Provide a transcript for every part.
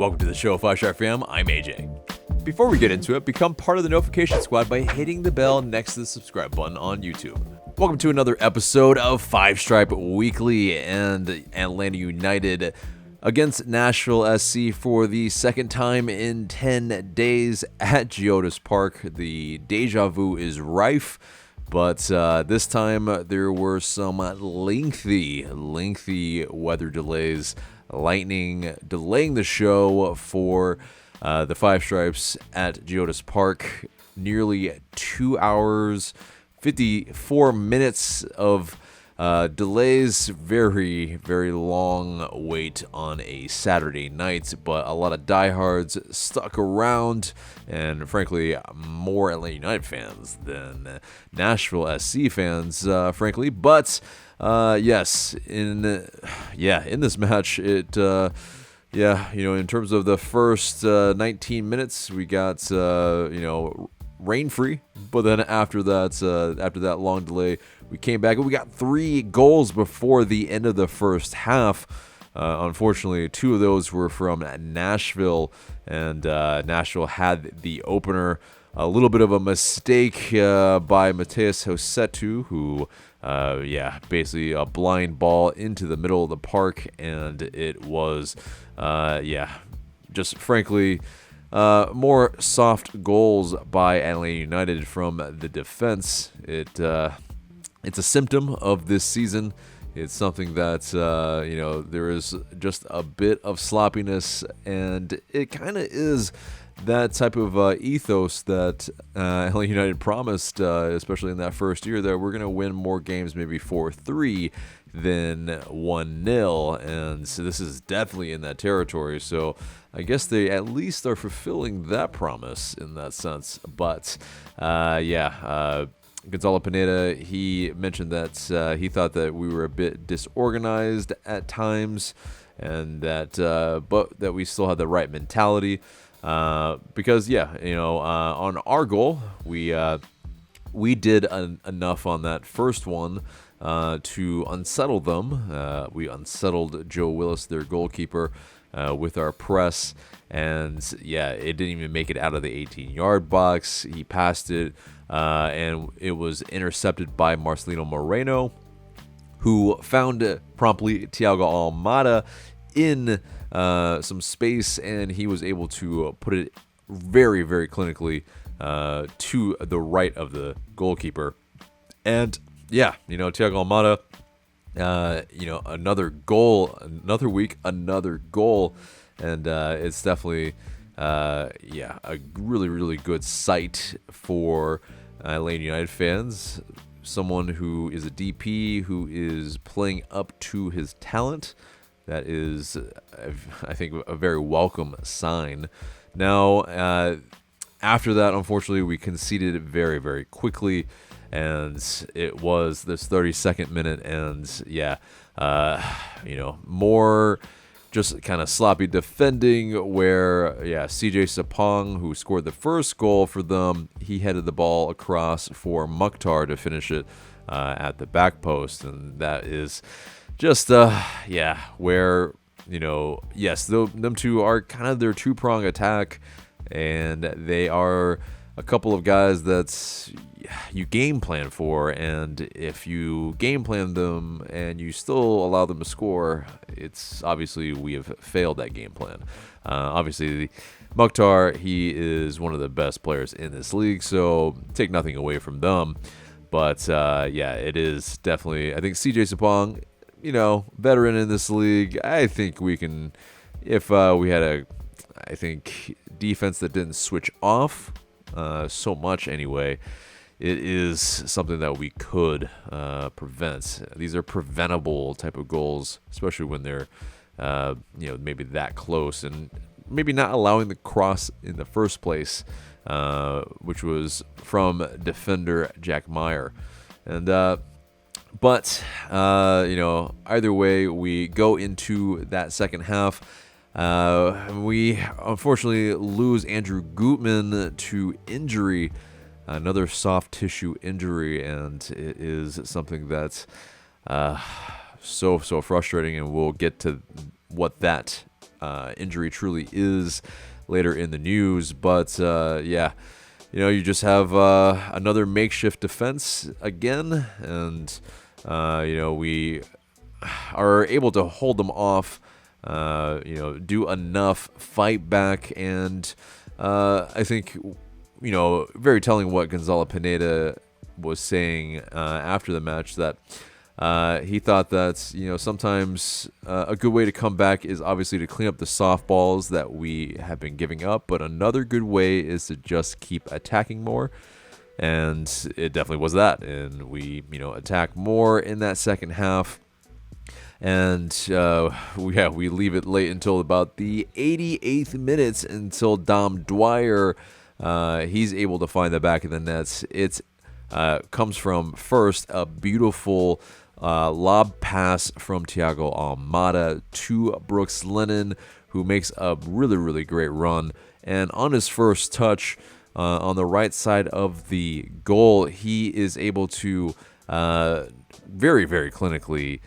Welcome to the show, 5-Star Fam. I'm AJ. Before we get into it, become part of the notification squad by hitting the bell next to the subscribe button on YouTube. Welcome to another episode of 5-Stripe Weekly, and Atlanta United against Nashville SC for the second time in 10 days at Utd'S Park. The deja vu is rife, but this time there were some lengthy weather delays, lightning delaying the show for the Five Stripes at Utd'S Park. Nearly 2 hours, 54 minutes of delays. Very long wait on a Saturday night, but a lot of diehards stuck around, and frankly, more Atlanta United fans than Nashville SC fans, frankly. But yes, in this match, in terms of the first 19 minutes, we got rain free, but then after that long delay, we came back and we got 3 goals before the end of the first half. Unfortunately, 2 of those were from Nashville, and Nashville had the opener. A little bit of a mistake by Matheus Rossetto, who basically a blind ball into the middle of the park, and it was just frankly more soft goals by Atlanta United from the defense. It's a symptom of this season. It's something that, there is just a bit of sloppiness, and it kind of is that type of ethos that Atlanta United promised, especially in that first year, that we're going to win more games, maybe 4-3 than 1-0, and so this is definitely in that territory. So I guess they at least are fulfilling that promise in that sense. But Gonzalo Pineda, he mentioned that he thought that we were a bit disorganized at times, and but that we still had the right mentality. Because on our goal, we did enough on that first one to unsettle them. We unsettled Joe Willis, their goalkeeper, with our press, and it didn't even make it out of the 18-yard box. He passed it, and it was intercepted by Marcelino Moreno, who found promptly Thiago Almada in some space, and he was able to put it very clinically to the right of the goalkeeper. And Thiago Almada, another goal, another week, another goal, and it's definitely a really good sight for Atlanta United fans. Someone who is a DP who is playing up to his talent. That is, I think, a very welcome sign. Now, after that, unfortunately, we conceded very quickly, and it was this 32nd minute, and more just kind of sloppy defending where, CJ Sapong, who scored the first goal for them, he headed the ball across for Mukhtar to finish it at the back post, and that is just, where, them two are kind of their two-prong attack, and they are a couple of guys that you game plan for, and if you game plan them and you still allow them to score, it's obviously we have failed that game plan. Obviously, Mukhtar, he is one of the best players in this league, so take nothing away from them, but it is definitely, I think CJ Sapong, veteran in this league. I think we can, if we had defense that didn't switch off so much anyway, it is something that we could prevent. These are preventable type of goals, especially when they're, maybe that close, and maybe not allowing the cross in the first place, which was from defender Jack Meyer. And either way, we go into that second half. We unfortunately lose Andrew Gutman to injury, another soft tissue injury, and it is something that's so frustrating, and we'll get to what that injury truly is later in the news. But you just have another makeshift defense again, and we are able to hold them off, do enough, fight back, and I think, very telling what Gonzalo Pineda was saying after the match, that he thought that, sometimes a good way to come back is obviously to clean up the softballs that we have been giving up, but another good way is to just keep attacking more. And it definitely was that. And we, attack more in that second half. And we leave it late until about the 88th minutes until Dwyer, he's able to find the back of the nets. It comes from first a beautiful lob pass from Thiago Almada to Brooks Lennon, who makes a really, really great run. And on his first touch, on the right side of the goal, he is able to very, very clinically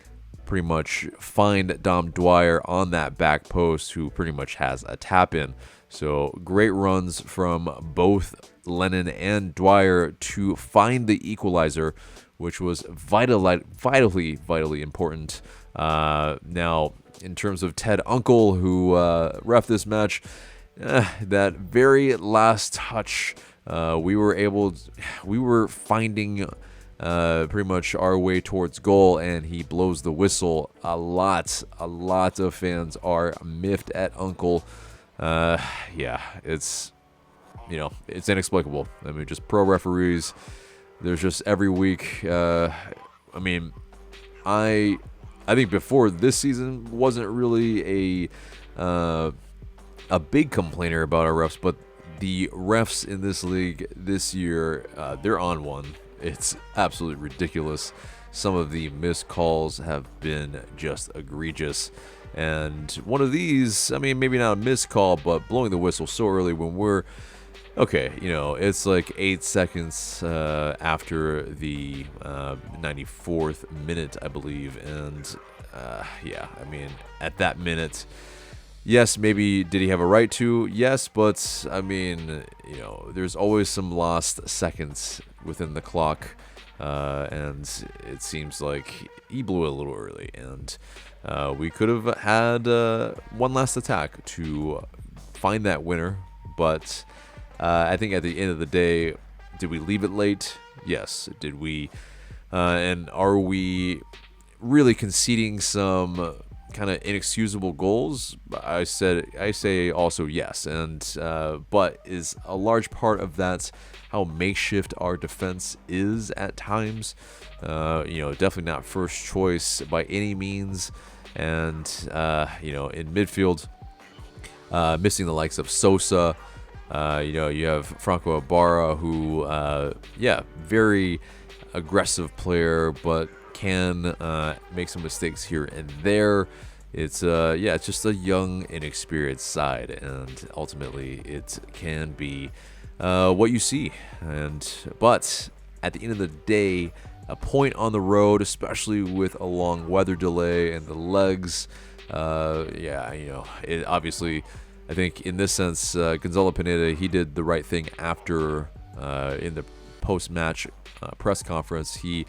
pretty much find Dwyer on that back post, who pretty much has a tap in. So great runs from both Lennon and Dwyer to find the equalizer, which was vitally important. Now, in terms of Ted Uncle, who ref this match, that very last touch, we were finding pretty much our way towards goal, and he blows the whistle. A lot of fans are miffed at Uncle. It's inexplicable. I mean, just pro referees. There's just every week. I think before this season wasn't really a big complainer about our refs, but the refs in this league this year, they're on one. It's absolutely ridiculous. Some of the missed calls have been just egregious. And one of these, maybe not a missed call, but blowing the whistle so early when we're, it's like 8 seconds after the 94th minute, I believe. And, at that minute, yes, maybe did he have a right to? Yes, but, there's always some lost seconds within the clock. And it seems like he blew it a little early. And we could have had one last attack to find that winner. But I think at the end of the day, did we leave it late? Yes. Did we? And are we really conceding some kind of inexcusable goals? I say also yes. And but is a large part of that how makeshift our defense is at times? Definitely not first choice by any means. And in midfield, missing the likes of Sosa. You have Franco Ibarra, who, very aggressive player, but can make some mistakes here and there. It's it's just a young, inexperienced side, and ultimately it can be what you see. But at the end of the day, a point on the road, especially with a long weather delay and the legs, it obviously, I think in this sense, Gonzalo Pineda, he did the right thing after in the post-match press conference. He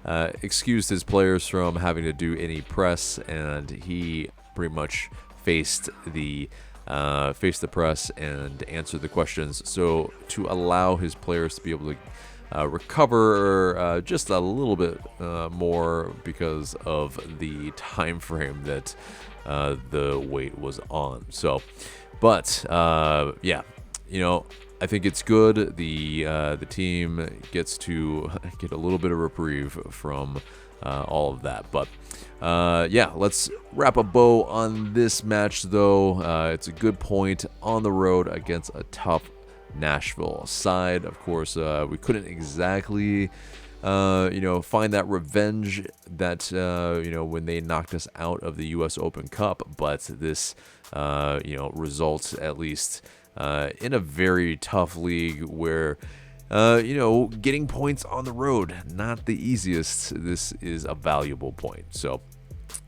excused his players from having to do any press, and he pretty much faced the press and answered the questions. So to allow his players to be able to recover just a little bit more because of the time frame that the wait was on. So, but I think it's good. The team gets to get a little bit of reprieve from all of that. But let's wrap a bow on this match, though. It's a good point on the road against a tough Nashville side. Of course, we couldn't exactly find that revenge that when they knocked us out of the U.S. Open Cup, but this results at least in a very tough league where getting points on the road, not the easiest. This is a valuable point. So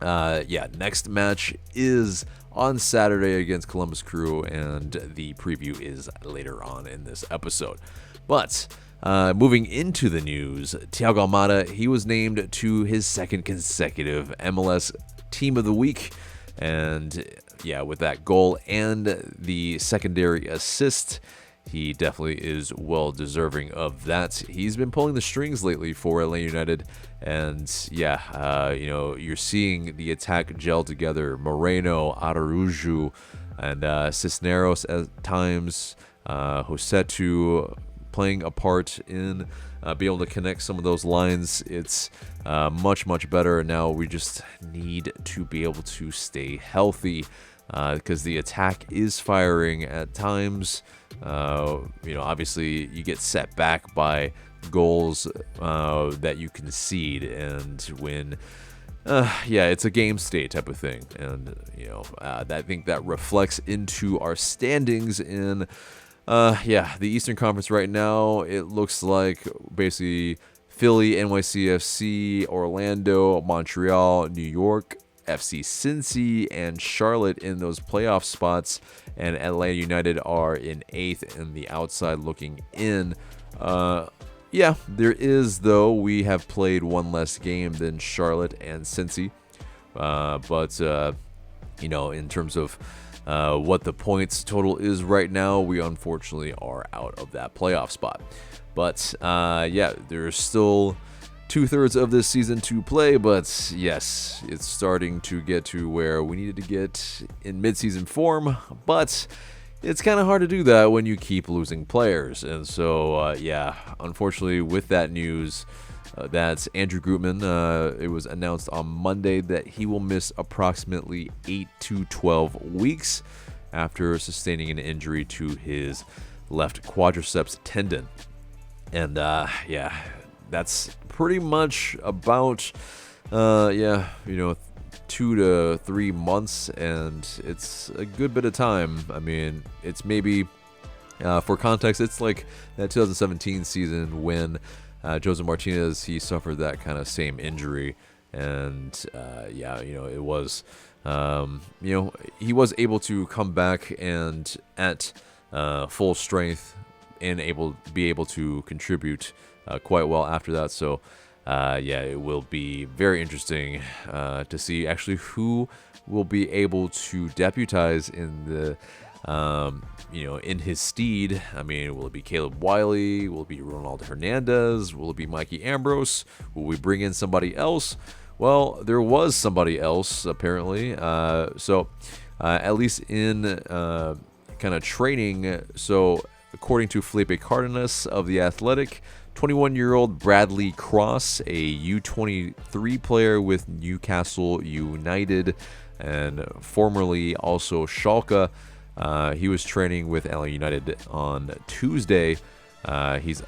next match is on Saturday against Columbus Crew, and the preview is later on in this episode. But moving into the news, Thiago Almada, he was named to his second consecutive MLS Team of the Week, and yeah, with that goal and the secondary assist, he definitely is well deserving of that. He's been pulling the strings lately for Atlanta United, and yeah, you're seeing the attack gel together. Moreno, Araujo, and Cisneros at times, Josetu playing a part in be able to connect some of those lines. It's much better. Now we just need to be able to stay healthy, because the attack is firing at times. Obviously you get set back by goals that you concede, and when it's a game state type of thing, and I think that reflects into our standings in the Eastern Conference right now. It looks like basically Philly, NYCFC, Orlando, Montreal, New York, FC Cincy, and Charlotte in those playoff spots, and Atlanta United are in 8th in the outside looking in. There is, though, we have played one less game than Charlotte and Cincy, but in terms of what the points total is right now, we unfortunately are out of that playoff spot. But there's still 2/3 of this season to play, but yes, it's starting to get to where we needed to get in midseason form, but it's kind of hard to do that when you keep losing players. And so, unfortunately, with that news, that's Andrew Gutman. It was announced on Monday that he will miss approximately 8 to 12 weeks after sustaining an injury to his left quadriceps tendon. And that's pretty much about 2 to 3 months, and it's a good bit of time. I mean, it's maybe for context, it's like that 2017 season when Jose Martinez, he suffered that kind of same injury, and it was he was able to come back and at full strength and be able to contribute quite well after that. So it will be very interesting to see actually who will be able to deputize in the in his steed. I mean, will it be Caleb Wiley? Will it be Ronaldo Hernandez? Will it be Mikey Ambrose? Will we bring in somebody else? Well, there was somebody else apparently. At least in kind of training. So according to Felipe Cardenas of The Athletic, 21-year-old Bradley Cross, a U23 player with Newcastle United and formerly also Schalke, he was training with LA United on Tuesday. He's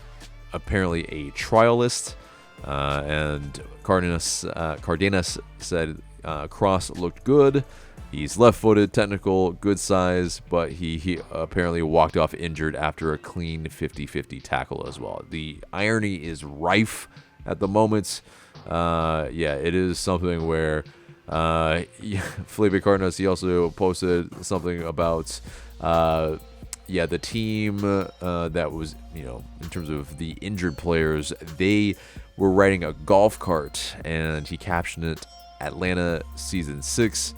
apparently a trialist, and Cardenas said Cross looked good. He's left-footed, technical, good size, but he apparently walked off injured after a clean 50-50 tackle as well. The irony is rife at the moment. It is something where Felipe Cardenas, he also posted something about the team that was, in terms of the injured players, they were riding a golf cart, and he captioned it Atlanta Season 6.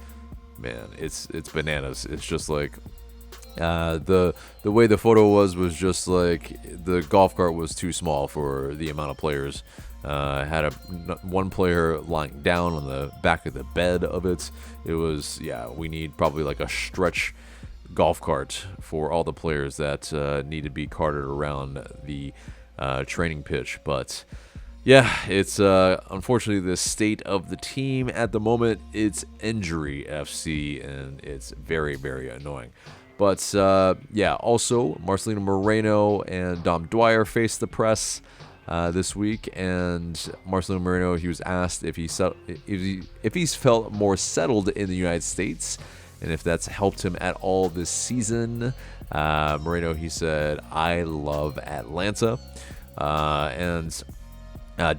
Man, it's bananas. It's just like the way the photo was just like the golf cart was too small for the amount of players. Had one player lying down on the back of the bed of it. It was, we need probably like a stretch golf cart for all the players that need to be carted around the training pitch. But it's unfortunately the state of the team at the moment. It's injury FC, and it's very, very annoying. But also Marcelino Moreno and Dom Dwyer faced the press this week, and Marcelino Moreno, he was asked if he's felt more settled in the United States and if that's helped him at all this season. Moreno, he said, "I love Atlanta," and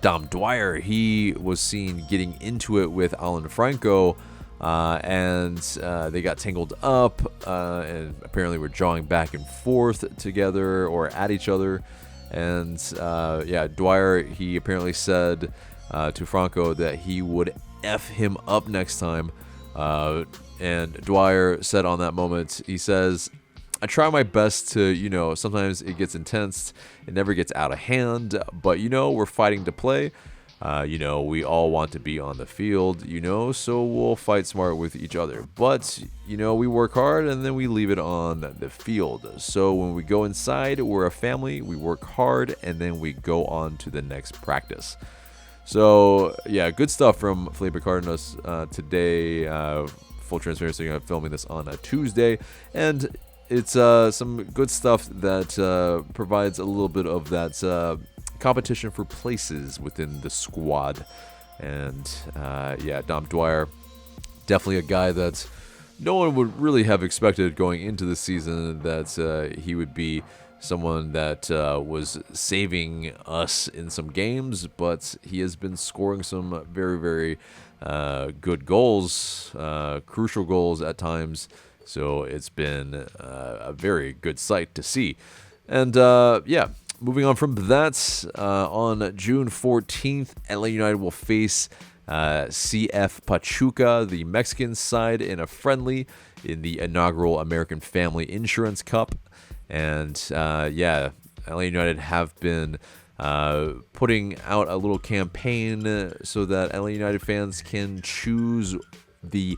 Dom Dwyer, he was seen getting into it with Alan Franco and they got tangled up, and apparently were jawing back and forth together or at each other. And Dwyer, he apparently said to Franco that he would F him up next time. And Dwyer said on that moment, he says, I try my best to, sometimes it gets intense. It never gets out of hand. But, we're fighting to play. We all want to be on the field, so we'll fight smart with each other. But, we work hard and then we leave it on the field. So when we go inside, we're a family. We work hard and then we go on to the next practice. So, yeah, good stuff from Felipe Cardenas today. Full transparency, I'm filming this on a Tuesday. And it's some good stuff that provides a little bit of that competition for places within the squad. And Dom Dwyer, definitely a guy that no one would really have expected going into the season that he would be someone that was saving us in some games, but he has been scoring some very, very good goals, crucial goals at times. So it's been a very good sight to see. And moving on from that, on June 14th, LA United will face CF Pachuca, the Mexican side, in a friendly in the inaugural American Family Insurance Cup. And LA United have been putting out a little campaign so that LA United fans can choose the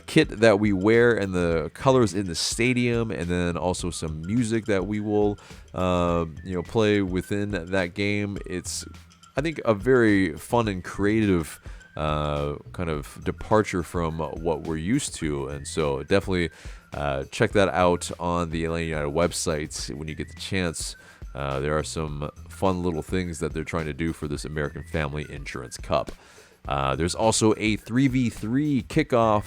kit that we wear and the colors in the stadium, and then also some music that we will play within that game. It's, I think, a very fun and creative kind of departure from what we're used to, and so definitely check that out on the LA United website when you get the chance. There are some fun little things that they're trying to do for this American Family Insurance Cup. There's also a 3v3 kickoff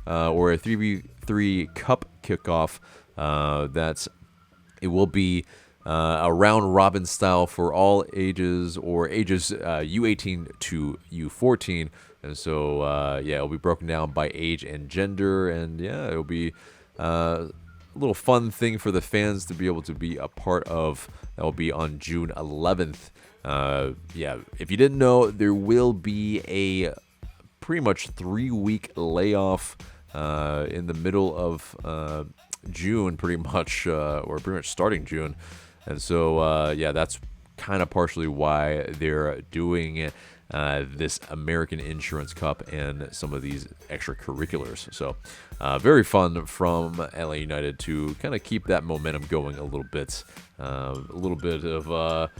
or a 3v3 cup kickoff that it will be a round robin style for all ages, or ages U18 to U14. And so, it'll be broken down by age and gender. And it'll be a little fun thing for the fans to be able to be a part of. That will be on June 11th. If you didn't know, there will be a pretty much 3-week layoff in the middle of June, pretty much starting June. And so, that's kind of partially why they're doing this American Insurance Cup and some of these extracurriculars. So, very fun from LA United to kind of keep that momentum going a little bit. A little bit of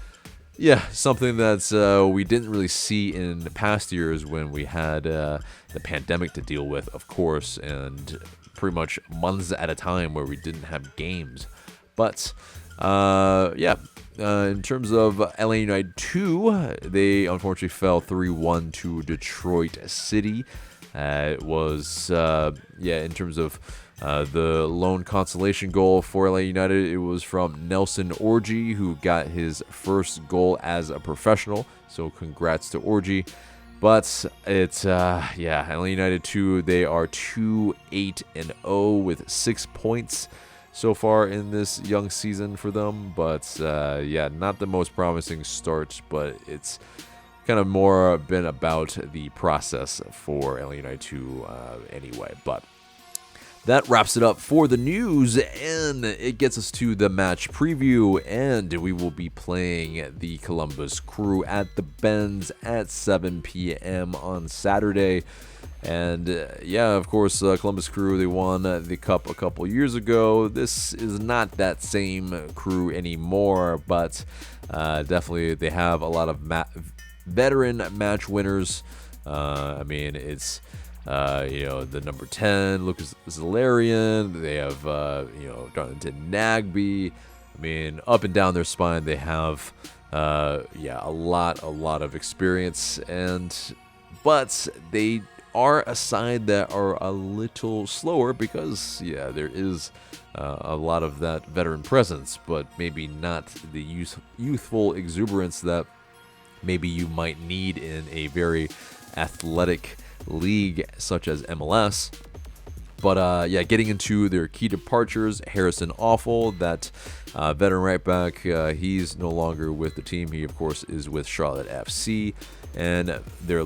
something that we didn't really see in the past years when we had the pandemic to deal with, of course, and pretty much months at a time where we didn't have games. But, in terms of LA United 2, they unfortunately fell 3-1 to Detroit City. It was, in terms of the lone consolation goal for LA United, it was from Nelson Orji, who got his first goal as a professional. So congrats to Orji. But it's, LA United 2, they are 2-8-0 with 6 points so far in this young season for them. But, not the most promising start, but it's kind of more been about the process for LA United 2 anyway. But that wraps it up for the news, and it gets us to the match preview, and we will be playing the Columbus Crew at the Benz at 7 p.m. on Saturday. And of course, Columbus Crew, they won the Cup a couple years ago. This is not that same crew anymore, but definitely they have a lot of veteran match winners. It's the number 10, Lucas Zalarian. They have, Darlington Nagby. Up and down their spine, they have, a lot of experience. But they are a side that are a little slower because, there is a lot of that veteran presence, but maybe not the youthful exuberance that maybe you might need in a very athletic league such as MLS. But yeah, getting into their key departures, Harrison Awful, that veteran right back, he's no longer with the team. He, of course, is with Charlotte FC. And their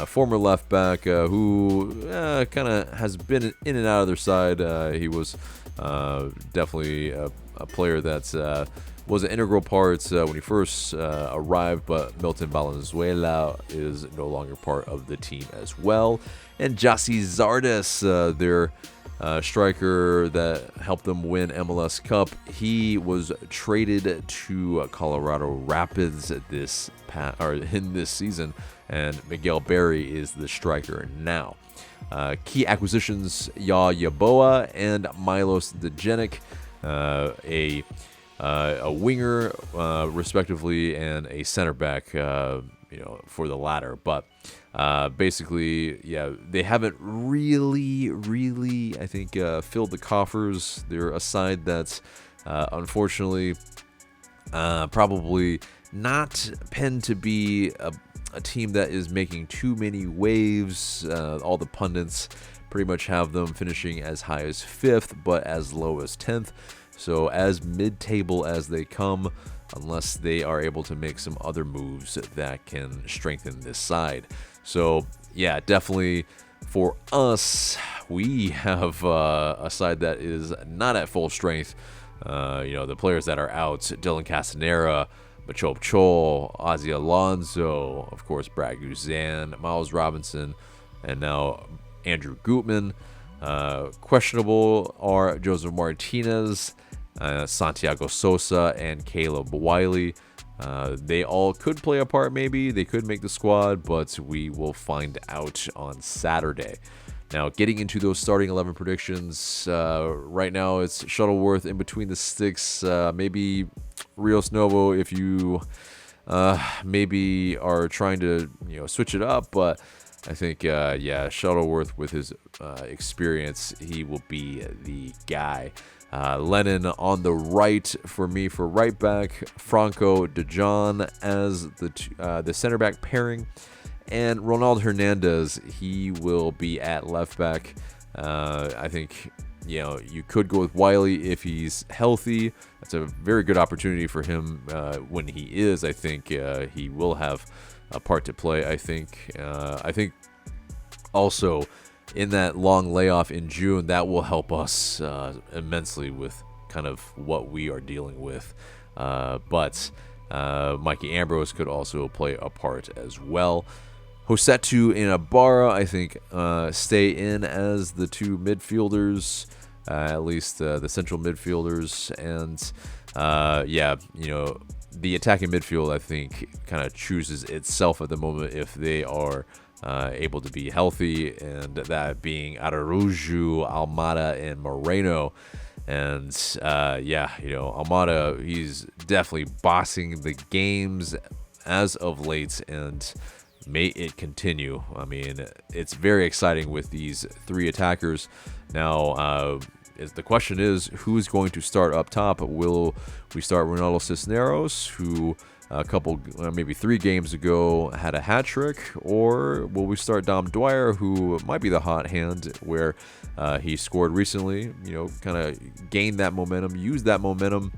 former left back, who kind of has been in and out of their side. He was definitely a player that was an integral part when he first arrived, but Milton Valenzuela is no longer part of the team as well. And Jassi Zardes, their striker that helped them win MLS Cup, he was traded to Colorado Rapids in this season, and Miguel Berry is the striker now. Key acquisitions: Yaboa and Milos Dejenic, a winger, respectively, and a center back, for the latter. But basically, yeah, they haven't really, I think, filled the coffers. They're a side that's, unfortunately, probably not penned to be a team that is making too many waves. All the pundits pretty much have them finishing as high as 5th, but as low as 10th. So as mid-table as they come, unless they are able to make some other moves that can strengthen this side. So yeah, definitely for us, we have a side that is not at full strength. The players that are out: Dylan Castanera, Machop Chol, Ozzy Alonso, of course Brad Guzan, Miles Robinson, and now Andrew Gutman. Questionable are Joseph Martinez, Santiago Sosa, and Caleb Wiley. They all could play a part, maybe. They could make the squad, but we will find out on Saturday. Now, getting into those starting 11 predictions, right now it's Shuttleworth in between the sticks. Maybe Rios Novo if you maybe are trying to switch it up, but I think, Shuttleworth with his experience, he will be the guy. Lennon on the right for me for right back, Franco De Jong as the center back pairing, and Ronald Hernandez, he will be at left back. I think you could go with Wiley if he's healthy. That's a very good opportunity for him when he is. I think he will have a part to play. I think also in that long layoff in June, that will help us immensely with kind of what we are dealing with. But Mikey Ambrose could also play a part as well. Hosetu and Ibarra, I think, stay in as the two midfielders, at least the central midfielders. And, the attacking midfield, I think, kind of chooses itself at the moment if they are able to be healthy, and that being Araujo, Almada, and Moreno. And Almada, he's definitely bossing the games as of late, and may it continue. I mean, it's very exciting with these three attackers. Now, the question is, who's going to start up top? Will we start Ronaldo Cisneros, who a couple, maybe 3 games ago, had a hat trick, or will we start Dom Dwyer, who might be the hot hand, where he scored recently, kind of gained that momentum, used that momentum.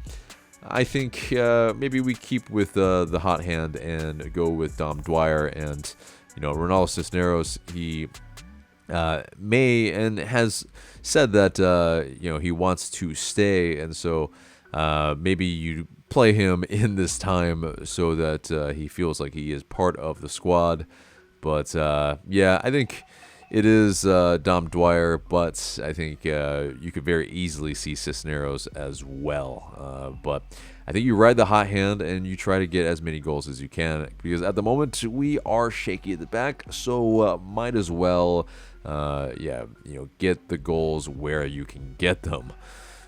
I think maybe we keep with the hot hand and go with Dom Dwyer. And Ronaldo Cisneros, he may and has said that he wants to stay, and so maybe you play him in this time so that he feels like he is part of the squad. But I think it is Dom Dwyer, but I think you could very easily see Cisneros as well. But I think you ride the hot hand and you try to get as many goals as you can, because at the moment we are shaky at the back, so might as well get the goals where you can get them.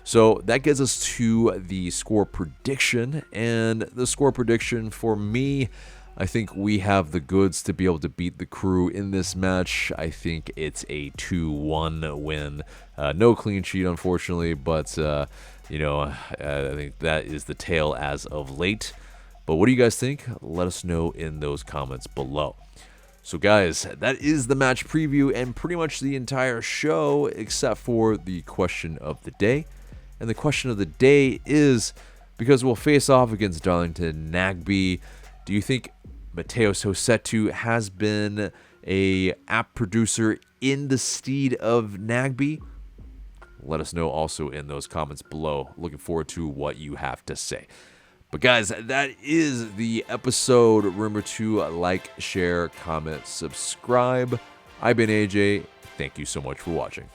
So that gets us to the score prediction, and the score prediction for me, I think we have the goods to be able to beat the Crew in this match. I think it's a 2-1 win. No clean sheet, unfortunately, but, I think that is the tale as of late. But what do you guys think? Let us know in those comments below. So guys, that is the match preview and pretty much the entire show except for the question of the day. And the question of the day is, because we'll face off against Darlington Nagbe, do you think Mateos Rossetto has been a app producer in the stead of Nagbe? Let us know also in those comments below. Looking forward to what you have to say. But guys, that is the episode. Remember to like, share, comment, subscribe. I've been AJ. Thank you so much for watching.